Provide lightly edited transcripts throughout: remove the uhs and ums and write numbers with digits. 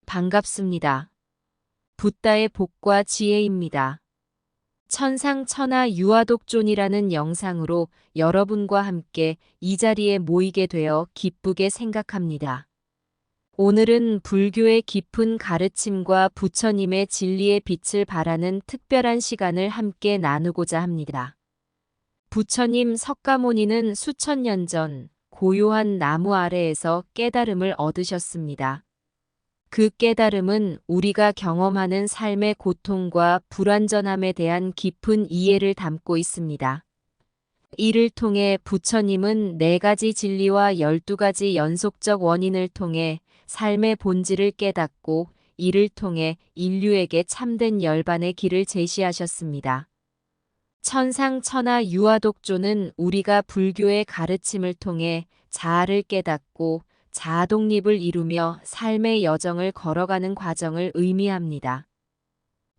반갑습니다. 붓다의 복과 지혜입니다. 천상천하 유아독존이라는 영상으로 여러분과 함께 이 자리에 모이게 되어 기쁘게 생각합니다. 오늘은 불교의 깊은 가르침과 부처님의 진리의 빛을 발하는 특별한 시간을 함께 나누고자 합니다. 부처님 석가모니는 수천 년 전 고요한 나무 아래에서 깨달음을 얻으셨습니다. 그 깨달음은 우리가 경험하는 삶의 고통과 불완전함에 대한 깊은 이해를 담고 있습니다. 이를 통해 부처님은 4가지 진리와 12가지 연속적 원인을 통해 삶의 본질을 깨닫고 이를 통해 인류에게 참된 열반의 길을 제시하셨습니다. 천상천하 유아독존은 우리가 불교의 가르침을 통해 자아를 깨닫고 자아 독립을 이루며 삶의 여정을 걸어가는 과정을 의미합니다.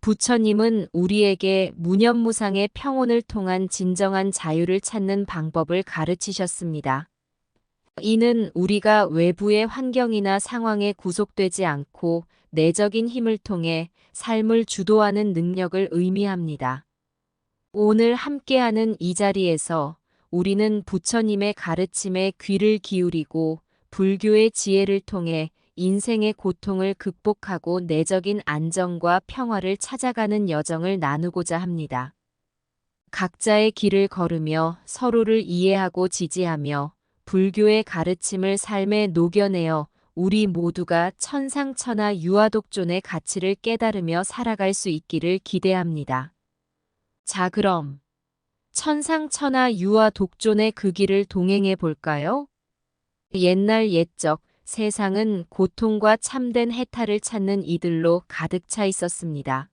부처님은 우리에게 무념무상의 평온을 통한 진정한 자유를 찾는 방법을 가르치셨습니다. 이는 우리가 외부의 환경이나 상황에 구속되지 않고 내적인 힘을 통해 삶을 주도하는 능력을 의미합니다. 오늘 함께하는 이 자리에서 우리는 부처님의 가르침에 귀를 기울이고 불교의 지혜를 통해 인생의 고통을 극복하고 내적인 안정과 평화를 찾아가는 여정을 나누고자 합니다. 각자의 길을 걸으며 서로를 이해하고 지지하며 불교의 가르침을 삶에 녹여내어 우리 모두가 천상천하 유아독존의 가치를 깨달으며 살아갈 수 있기를 기대합니다. 자, 그럼 천상천하 유아독존의 그 길을 동행해 볼까요? 옛날 옛적 세상은 고통과 참된 해탈을 찾는 이들로 가득 차 있었습니다.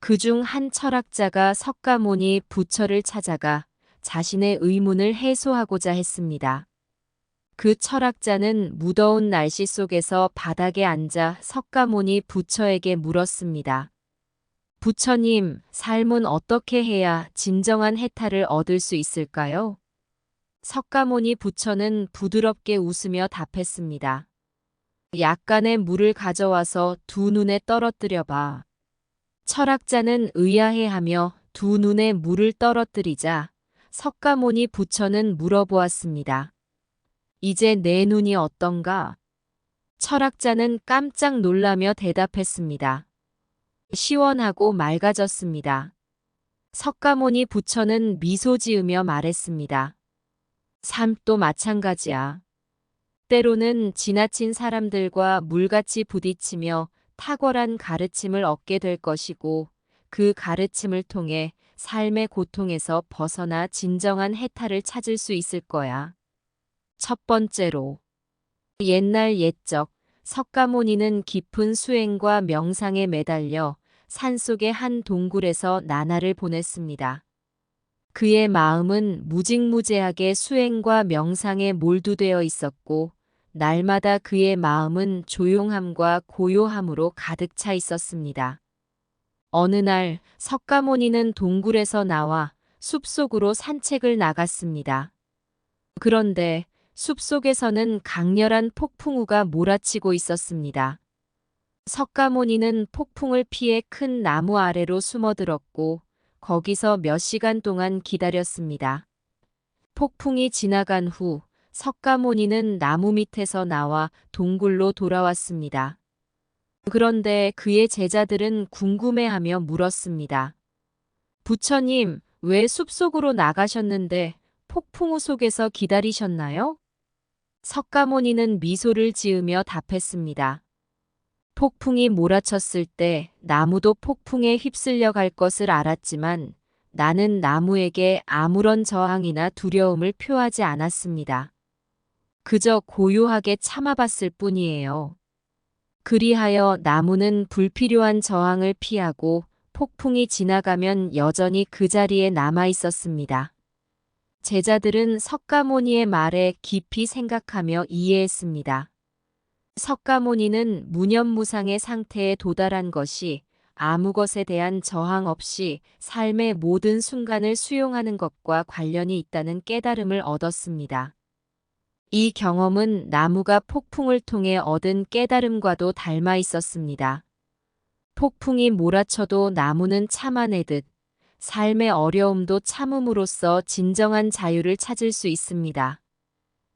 그중 한 철학자가 석가모니 부처를 찾아가 자신의 의문을 해소하고자 했습니다. 그 철학자는 무더운 날씨 속에서 바닥에 앉아 석가모니 부처에게 물었습니다. 부처님, 삶은 어떻게 해야 진정한 해탈을 얻을 수 있을까요? 석가모니 부처는 부드럽게 웃으며 답했습니다. 약간의 물을 가져와서 두 눈에 떨어뜨려 봐. 철학자는 의아해하며 두 눈에 물을 떨어뜨리자 석가모니 부처는 물어보았습니다. 이제 내 눈이 어떤가? 철학자는 깜짝 놀라며 대답했습니다. 시원하고 맑아졌습니다. 석가모니 부처는 미소 지으며 말했습니다. 삶도 마찬가지야. 때로는 지나친 사람들과 물같이 부딪히며 탁월한 가르침을 얻게 될 것이고 그 가르침을 통해 삶의 고통에서 벗어나 진정한 해탈을 찾을 수 있을 거야. 첫 번째로, 옛날 옛적 석가모니는 깊은 수행과 명상에 매달려 산속의 한 동굴에서 나날을 보냈습니다. 그의 마음은 무직무제하게 수행과 명상에 몰두되어 있었고 날마다 그의 마음은 조용함과 고요함으로 가득 차 있었습니다. 어느 날 석가모니는 동굴에서 나와 숲속으로 산책을 나갔습니다. 그런데 숲속에서는 강렬한 폭풍우가 몰아치고 있었습니다. 석가모니는 폭풍을 피해 큰 나무 아래로 숨어들었고 거기서 몇 시간 동안 기다렸습니다. 폭풍이 지나간 후 석가모니는 나무 밑에서 나와 동굴로 돌아왔습니다. 그런데 그의 제자들은 궁금해하며 물었습니다. 부처님, 왜 숲속으로 나가셨는데 폭풍우 속에서 기다리셨나요? 석가모니는 미소를 지으며 답했습니다. 폭풍이 몰아쳤을 때 나무도 폭풍에 휩쓸려 갈 것을 알았지만 나는 나무에게 아무런 저항이나 두려움을 표하지 않았습니다. 그저 고요하게 참아봤을 뿐이에요. 그리하여 나무는 불필요한 저항을 피하고 폭풍이 지나가면 여전히 그 자리에 남아 있었습니다. 제자들은 석가모니의 말에 깊이 생각하며 이해했습니다. 석가모니는 무념무상의 상태에 도달한 것이 아무 것에 대한 저항 없이 삶의 모든 순간을 수용하는 것과 관련이 있다는 깨달음을 얻었습니다. 이 경험은 나무가 폭풍을 통해 얻은 깨달음과도 닮아 있었습니다. 폭풍이 몰아쳐도 나무는 참아내듯 삶의 어려움도 참음으로써 진정한 자유를 찾을 수 있습니다.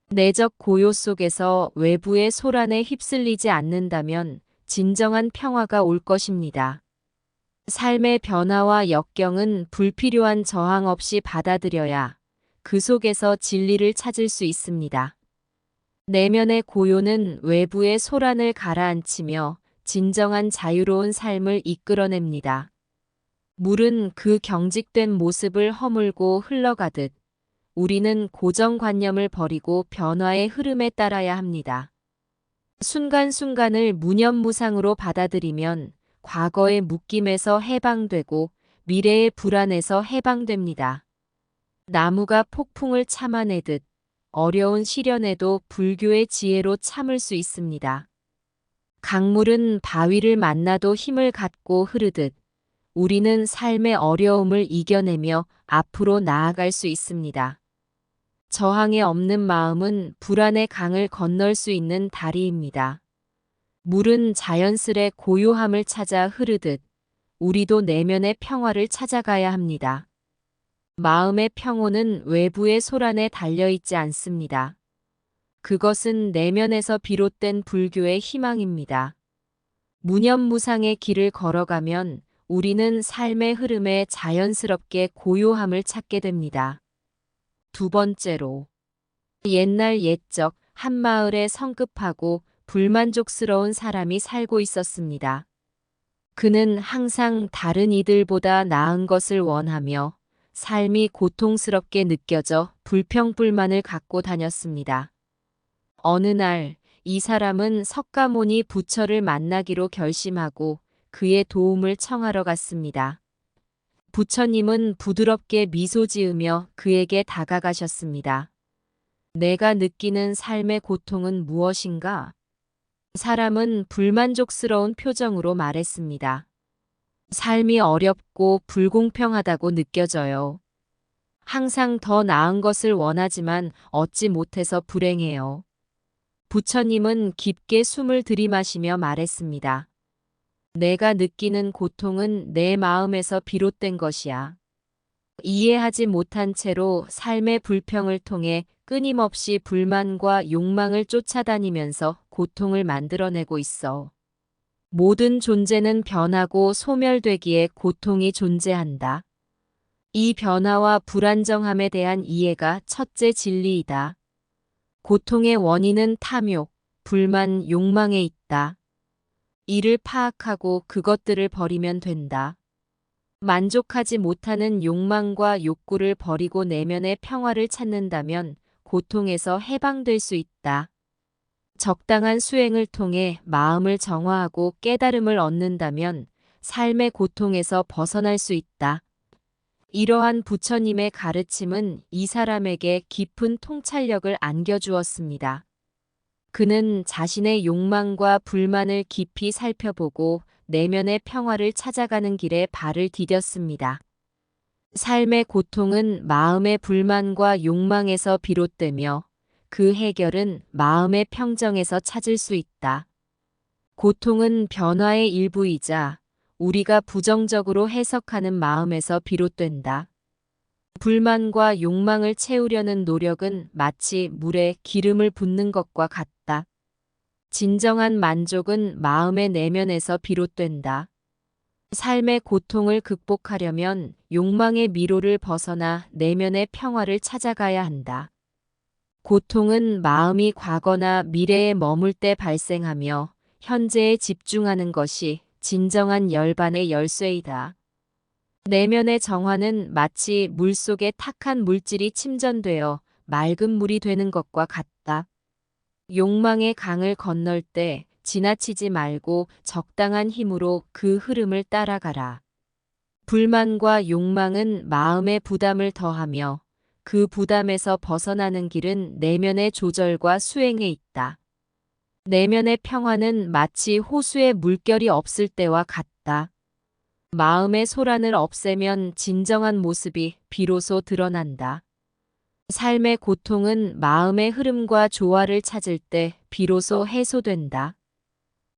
내적 고요 속에서 외부의 소란에 휩쓸리지 않는다면 진정한 평화가 올 것입니다. 삶의 변화와 역경은 불필요한 저항 없이 받아들여야 그 속에서 진리를 찾을 수 있습니다. 내면의 고요는 외부의 소란을 가라앉히며 진정한 자유로운 삶을 이끌어냅니다. 물은 그 경직된 모습을 허물고 흘러가듯 우리는 고정관념을 버리고 변화의 흐름에 따라야 합니다. 순간순간을 무념무상으로 받아들이면 과거의 묶임에서 해방되고 미래의 불안에서 해방됩니다. 나무가 폭풍을 참아내듯 어려운 시련에도 불교의 지혜로 참을 수 있습니다. 강물은 바위를 만나도 힘을 갖고 흐르듯 우리는 삶의 어려움을 이겨내며 앞으로 나아갈 수 있습니다. 저항에 없는 마음은 불안의 강을 건널 수 있는 다리입니다. 물은 자연스레 고요함을 찾아 흐르듯 우리도 내면의 평화를 찾아가야 합니다. 마음의 평온은 외부의 소란에 달려있지 않습니다. 그것은 내면에서 비롯된 불교의 희망입니다. 무념무상의 길을 걸어가면 우리는 삶의 흐름에 자연스럽게 고요함을 찾게 됩니다. 두 번째로, 옛날 옛적 한 마을에 성급하고 불만족스러운 사람이 살고 있었습니다. 그는 항상 다른 이들보다 나은 것을 원하며 삶이 고통스럽게 느껴져 불평불만을 갖고 다녔습니다. 어느 날 이 사람은 석가모니 부처를 만나기로 결심하고 그의 도움을 청하러 갔습니다. 부처님은 부드럽게 미소 지으며 그에게 다가가셨습니다. 내가 느끼는 삶의 고통은 무엇인가? 사람은 불만족스러운 표정으로 말했습니다. 삶이 어렵고 불공평하다고 느껴져요. 항상 더 나은 것을 원하지만 얻지 못해서 불행해요. 부처님은 깊게 숨을 들이마시며 말했습니다. 내가 느끼는 고통은 내 마음에서 비롯된 것이야. 이해하지 못한 채로 삶의 불평을 통해 끊임없이 불만과 욕망을 쫓아다니면서 고통을 만들어내고 있어. 모든 존재는 변하고 소멸되기에 고통이 존재한다. 이 변화와 불안정함에 대한 이해가 첫째 진리이다. 고통의 원인은 탐욕, 불만, 욕망에 있다. 이를 파악하고 그것들을 버리면 된다. 만족하지 못하는 욕망과 욕구를 버리고 내면의 평화를 찾는다면 고통에서 해방될 수 있다. 적당한 수행을 통해 마음을 정화하고 깨달음을 얻는다면 삶의 고통에서 벗어날 수 있다. 이러한 부처님의 가르침은 이 사람에게 깊은 통찰력을 안겨주었습니다. 그는 자신의 욕망과 불만을 깊이 살펴보고 내면의 평화를 찾아가는 길에 발을 디뎠습니다. 삶의 고통은 마음의 불만과 욕망에서 비롯되며 그 해결은 마음의 평정에서 찾을 수 있다. 고통은 변화의 일부이자 우리가 부정적으로 해석하는 마음에서 비롯된다. 불만과 욕망을 채우려는 노력은 마치 물에 기름을 붓는 것과 같다. 진정한 만족은 마음의 내면에서 비롯된다. 삶의 고통을 극복하려면 욕망의 미로를 벗어나 내면의 평화를 찾아가야 한다. 고통은 마음이 과거나 미래에 머물 때 발생하며 현재에 집중하는 것이 진정한 열반의 열쇠이다. 내면의 정화는 마치 물속에 탁한 물질이 침전되어 맑은 물이 되는 것과 같다. 욕망의 강을 건널 때 지나치지 말고 적당한 힘으로 그 흐름을 따라가라. 불만과 욕망은 마음의 부담을 더하며 그 부담에서 벗어나는 길은 내면의 조절과 수행에 있다. 내면의 평화는 마치 호수에 물결이 없을 때와 같다. 마음의 소란을 없애면 진정한 모습이 비로소 드러난다. 삶의 고통은 마음의 흐름과 조화를 찾을 때 비로소 해소된다.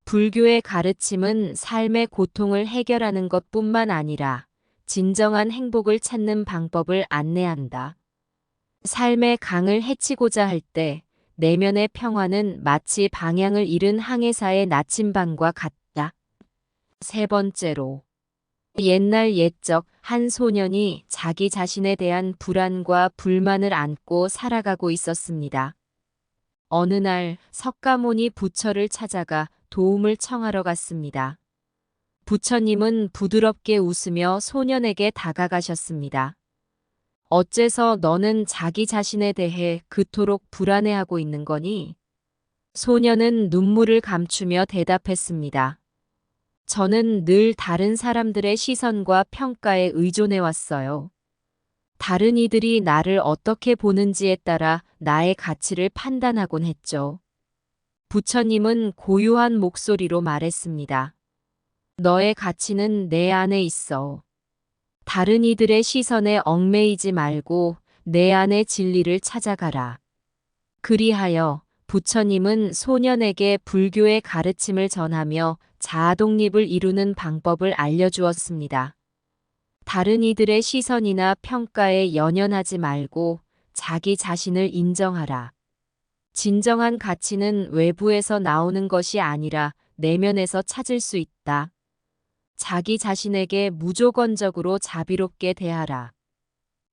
불교의 가르침은 삶의 고통을 해결하는 것뿐만 아니라 진정한 행복을 찾는 방법을 안내한다. 삶의 강을 헤치고자 할 때 내면의 평화는 마치 방향을 잃은 항해사의 나침반과 같다. 세 번째로, 옛날 옛적 한 소년이 자기 자신에 대한 불안과 불만을 안고 살아가고 있었습니다. 어느 날 석가모니 부처를 찾아가 도움을 청하러 갔습니다. 부처님은 부드럽게 웃으며 소년에게 다가가셨습니다. 어째서 너는 자기 자신에 대해 그토록 불안해하고 있는 거니? 소년은 눈물을 감추며 대답했습니다. 저는 늘 다른 사람들의 시선과 평가에 의존해 왔어요. 다른 이들이 나를 어떻게 보는지에 따라 나의 가치를 판단하곤 했죠. 부처님은 고요한 목소리로 말했습니다. 너의 가치는 내 안에 있어. 다른 이들의 시선에 얽매이지 말고 내 안의 진리를 찾아가라. 그리하여 부처님은 소년에게 불교의 가르침을 전하며 자아 독립을 이루는 방법을 알려주었습니다. 다른 이들의 시선이나 평가에 연연하지 말고 자기 자신을 인정하라. 진정한 가치는 외부에서 나오는 것이 아니라 내면에서 찾을 수 있다. 자기 자신에게 무조건적으로 자비롭게 대하라.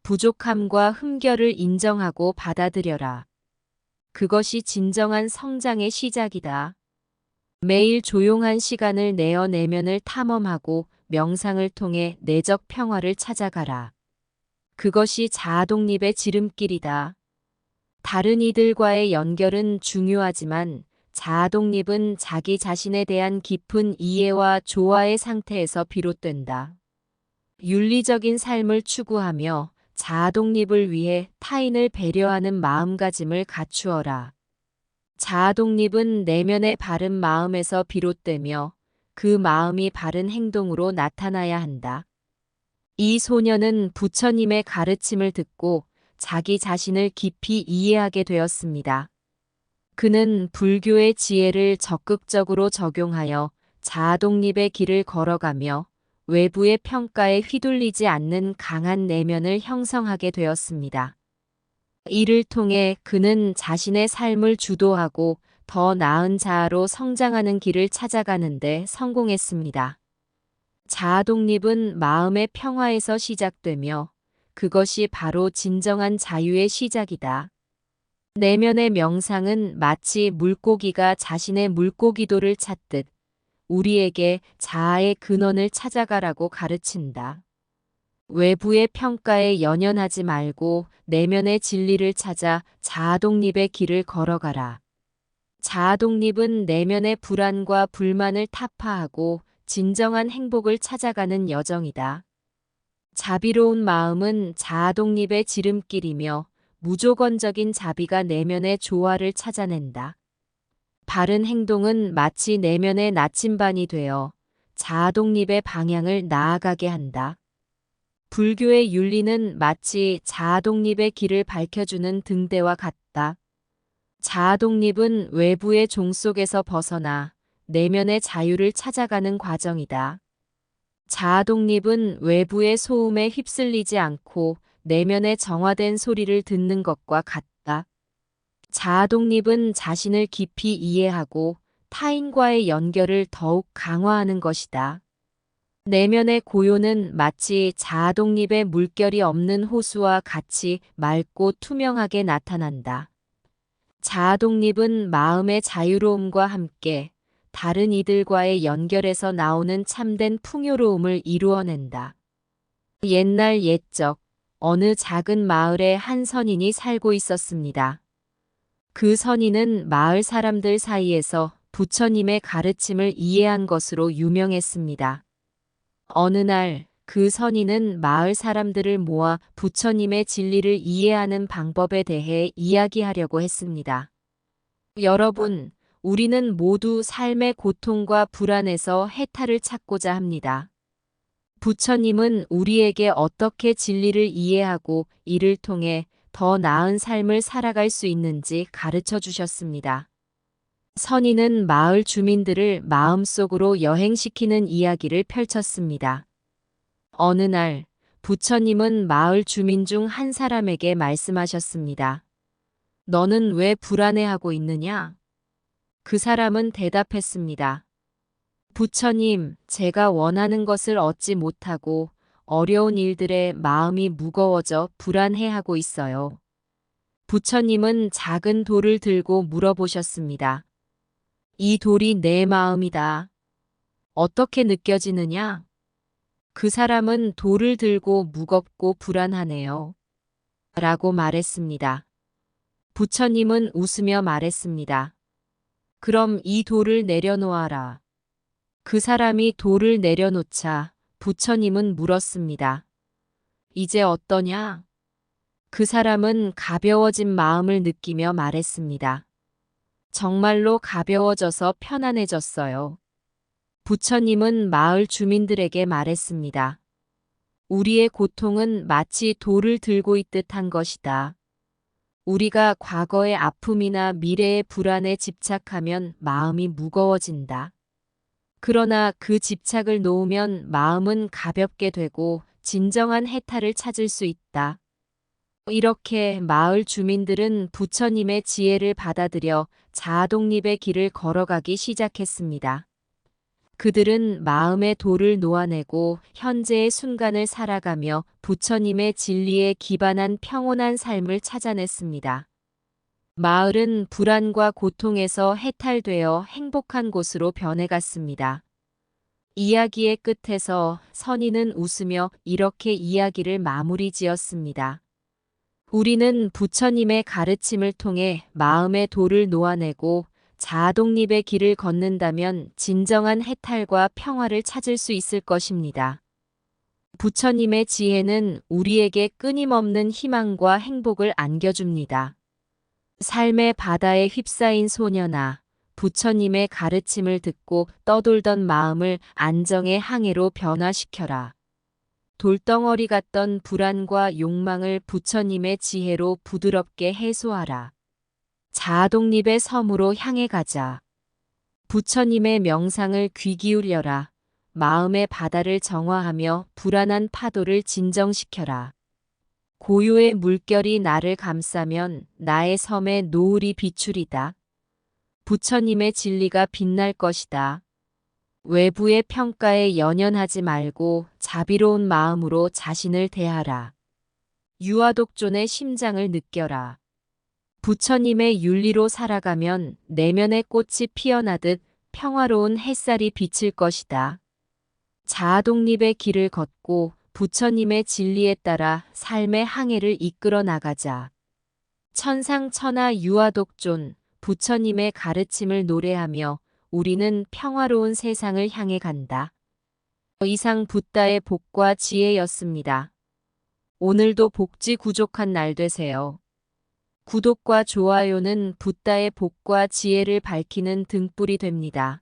부족함과 흠결을 인정하고 받아들여라. 그것이 진정한 성장의 시작이다. 매일 조용한 시간을 내어 내면을 탐험하고 명상을 통해 내적 평화를 찾아가라. 그것이 자아 독립의 지름길이다. 다른 이들과의 연결은 중요하지만 자아 독립은 자기 자신에 대한 깊은 이해와 조화의 상태에서 비롯된다. 윤리적인 삶을 추구하며 자아 독립을 위해 타인을 배려하는 마음가짐을 갖추어라. 자아 독립은 내면의 바른 마음에서 비롯되며 그 마음이 바른 행동으로 나타나야 한다. 이 소년은 부처님의 가르침을 듣고 자기 자신을 깊이 이해하게 되었습니다. 그는 불교의 지혜를 적극적으로 적용하여 자아 독립의 길을 걸어가며 외부의 평가에 휘둘리지 않는 강한 내면을 형성하게 되었습니다. 이를 통해 그는 자신의 삶을 주도하고 더 나은 자아로 성장하는 길을 찾아가는 데 성공했습니다. 자아 독립은 마음의 평화에서 시작되며 그것이 바로 진정한 자유의 시작이다. 내면의 명상은 마치 물고기가 자신의 물고기도를 찾듯 우리에게 자아의 근원을 찾아가라고 가르친다. 외부의 평가에 연연하지 말고 내면의 진리를 찾아 자아 독립의 길을 걸어가라. 자아 독립은 내면의 불안과 불만을 타파하고 진정한 행복을 찾아가는 여정이다. 자비로운 마음은 자아 독립의 지름길이며 무조건적인 자비가 내면의 조화를 찾아낸다. 바른 행동은 마치 내면의 나침반이 되어 자아 독립의 방향을 나아가게 한다. 불교의 윤리는 마치 자아 독립의 길을 밝혀주는 등대와 같다. 자아 독립은 외부의 종 속에서 벗어나 내면의 자유를 찾아가는 과정이다. 자아 독립은 외부의 소음에 휩쓸리지 않고 내면의 정화된 소리를 듣는 것과 같다. 자아 독립은 자신을 깊이 이해하고 타인과의 연결을 더욱 강화하는 것이다. 내면의 고요는 마치 자아 독립의 물결이 없는 호수와 같이 맑고 투명하게 나타난다. 자아 독립은 마음의 자유로움과 함께 다른 이들과의 연결에서 나오는 참된 풍요로움을 이루어낸다. 옛날 옛적 어느 작은 마을에 한 선인이 살고 있었습니다. 그 선인은 마을 사람들 사이에서 부처님의 가르침을 이해한 것으로 유명했습니다. 어느 날 그 선인은 마을 사람들을 모아 부처님의 진리를 이해하는 방법에 대해 이야기하려고 했습니다. 여러분, 우리는 모두 삶의 고통과 불안에서 해탈을 찾고자 합니다. 부처님은 우리에게 어떻게 진리를 이해하고 이를 통해 더 나은 삶을 살아갈 수 있는지 가르쳐 주셨습니다. 선인은 마을 주민들을 마음속으로 여행시키는 이야기를 펼쳤습니다. 어느 날 부처님은 마을 주민 중 한 사람에게 말씀하셨습니다. 너는 왜 불안해하고 있느냐? 그 사람은 대답했습니다. 부처님, 제가 원하는 것을 얻지 못하고 어려운 일들에 마음이 무거워져 불안해하고 있어요. 부처님은 작은 돌을 들고 물어보셨습니다. 이 돌이 내 마음이다. 어떻게 느껴지느냐? 그 사람은 돌을 들고 무겁고 불안하네요. 라고 말했습니다. 부처님은 웃으며 말했습니다. 그럼 이 돌을 내려놓아라. 그 사람이 돌을 내려놓자 부처님은 물었습니다. 이제 어떠냐? 그 사람은 가벼워진 마음을 느끼며 말했습니다. 정말로 가벼워져서 편안해졌어요. 부처님은 마을 주민들에게 말했습니다. 우리의 고통은 마치 돌을 들고 있듯 한 것이다. 우리가 과거의 아픔이나 미래의 불안에 집착하면 마음이 무거워진다. 그러나 그 집착을 놓으면 마음은 가볍게 되고 진정한 해탈을 찾을 수 있다. 이렇게 마을 주민들은 부처님의 지혜를 받아들여 자아독립의 길을 걸어가기 시작했습니다. 그들은 마음의 돌을 놓아내고 현재의 순간을 살아가며 부처님의 진리에 기반한 평온한 삶을 찾아냈습니다. 마을은 불안과 고통에서 해탈되어 행복한 곳으로 변해갔습니다. 이야기의 끝에서 선인은 웃으며 이렇게 이야기를 마무리 지었습니다. 우리는 부처님의 가르침을 통해 마음의 돌을 놓아내고 자아독립의 길을 걷는다면 진정한 해탈과 평화를 찾을 수 있을 것입니다. 부처님의 지혜는 우리에게 끊임없는 희망과 행복을 안겨줍니다. 삶의 바다에 휩싸인 소녀나 부처님의 가르침을 듣고 떠돌던 마음을 안정의 항해로 변화시켜라. 돌덩어리 같던 불안과 욕망을 부처님의 지혜로 부드럽게 해소하라. 자아독립의 섬으로 향해 가자. 부처님의 명상을 귀 기울여라. 마음의 바다를 정화하며 불안한 파도를 진정시켜라. 고요의 물결이 나를 감싸면 나의 섬에 노을이 비추리다. 부처님의 진리가 빛날 것이다. 외부의 평가에 연연하지 말고 자비로운 마음으로 자신을 대하라. 유아독존의 심장을 느껴라. 부처님의 윤리로 살아가면 내면의 꽃이 피어나듯 평화로운 햇살이 비칠 것이다. 자아독립의 길을 걷고 부처님의 진리에 따라 삶의 항해를 이끌어 나가자. 천상천하 유아독존 부처님의 가르침을 노래하며 우리는 평화로운 세상을 향해 간다. 이상 붓다의 복과 지혜였습니다. 오늘도 복지 구족한 날 되세요. 구독과 좋아요는 붓다의 복과 지혜를 밝히는 등불이 됩니다.